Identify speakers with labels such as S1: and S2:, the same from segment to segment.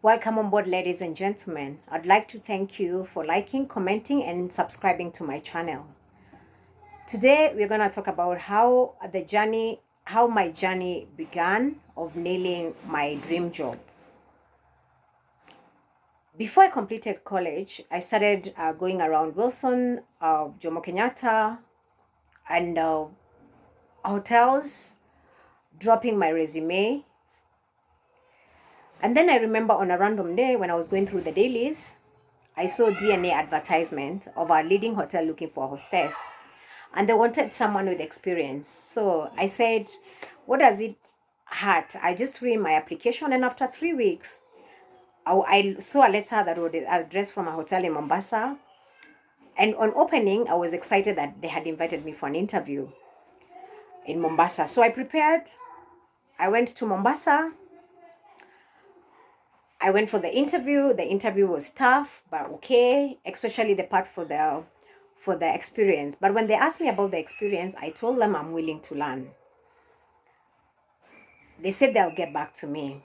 S1: Welcome on board, ladies and gentlemen. I'd like to thank you for liking, commenting, and subscribing to my channel. Today, we're going to talk about how my journey began of nailing my dream job. Before I completed college, I started going around Wilson, Jomo Kenyatta, and hotels, dropping my resume. And then I remember on a random day when I was going through the dailies, I saw DNA advertisement of a leading hotel looking for a hostess. And they wanted someone with experience. So I said, what does it hurt? I just read my application, and after 3 weeks, I saw a letter that was addressed from a hotel in Mombasa. And on opening, I was excited that they had invited me for an interview in Mombasa. So I prepared. I went to Mombasa. I went for the interview. The interview was tough, but okay, especially the part for the experience. But when they asked me about the experience, I told them I'm willing to learn. They said they'll get back to me.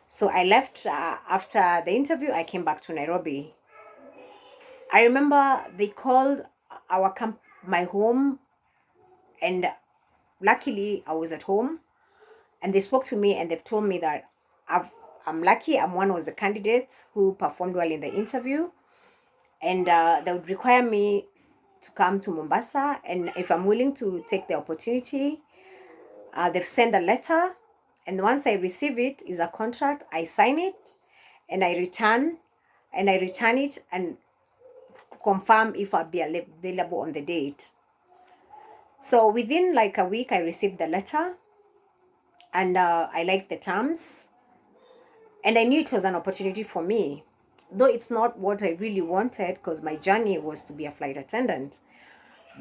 S1: So I left after the interview. I came back to Nairobi. I remember they called my home, and luckily I was at home, and they spoke to me and they've told me that I'm lucky. I'm one of the candidates who performed well in the interview, and they would require me to come to Mombasa, and if I'm willing to take the opportunity, they've sent a letter, and once I receive it is a contract. I sign it, and I return it and confirm if I'll be available on the date. So within like a week, I received the letter, and I liked the terms, and I knew it was an opportunity for me, though it's not what I really wanted because my journey was to be a flight attendant.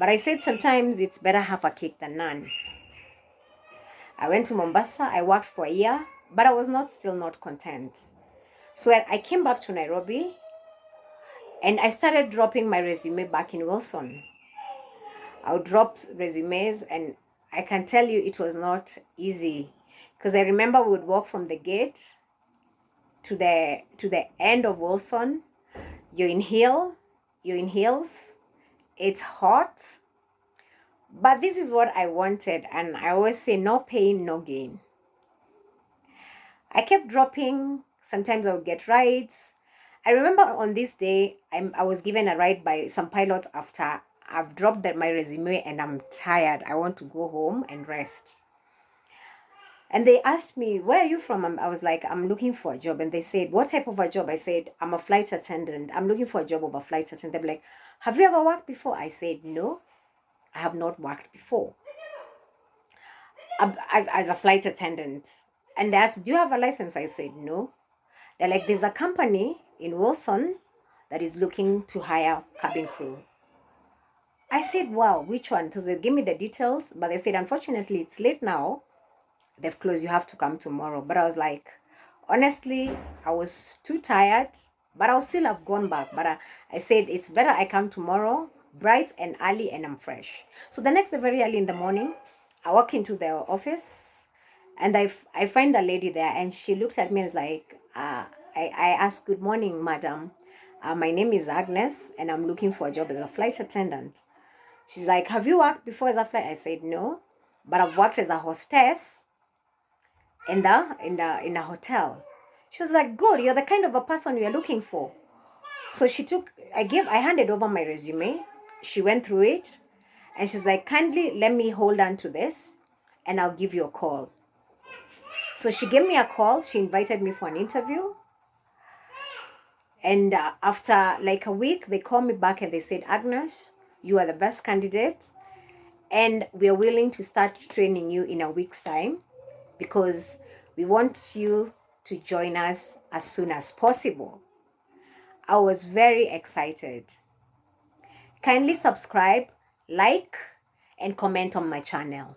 S1: But I said sometimes it's better have a cake than none. I went to Mombasa. I worked for a year, but I was still not content. So I came back to Nairobi, and I started dropping my resume back in Wilson. I would drop resumes, and I can tell you it was not easy, because I remember we would walk from the gate to the end of Wilson. You're in heels. It's hot, but this is what I wanted, and I always say no pain, no gain. I kept dropping. Sometimes I would get rides. I remember on this day, I was given a ride by some pilots after I've dropped my resume and I'm tired. I want to go home and rest. And they asked me, where are you from? I was like, I'm looking for a job. And they said, what type of a job? I said, I'm a flight attendant. I'm looking for a job of a flight attendant. They're like, have you ever worked before? I said, no, I have not worked before as a flight attendant. And they asked, do you have a license? I said, no. They're like, there's a company in Wilson that is looking to hire cabin crew. I said, wow, which one? So they gave me the details, but they said, unfortunately, it's late now. They've closed. You have to come tomorrow. But I was like, honestly, I was too tired, but I'll still have gone back. But I said, it's better I come tomorrow, bright and early, and I'm fresh. So the next day, very early in the morning, I walk into the office, and I find a lady there, and she looked at me and was like, I asked, good morning, madam. My name is Agnes, and I'm looking for a job as a flight attendant. She's like, have you worked before as a flight? I said, no, but I've worked as a hostess in a hotel. She was like, good, you're the kind of a person we are looking for. So I handed over my resume. She went through it, and she's like, kindly let me hold on to this, and I'll give you a call. So she gave me a call. She invited me for an interview. And after like a week, they called me back and they said, Agnes, you are the best candidate, and we are willing to start training you in a week's time because we want you to join us as soon as possible. I was very excited. Kindly subscribe, like, and comment on my channel.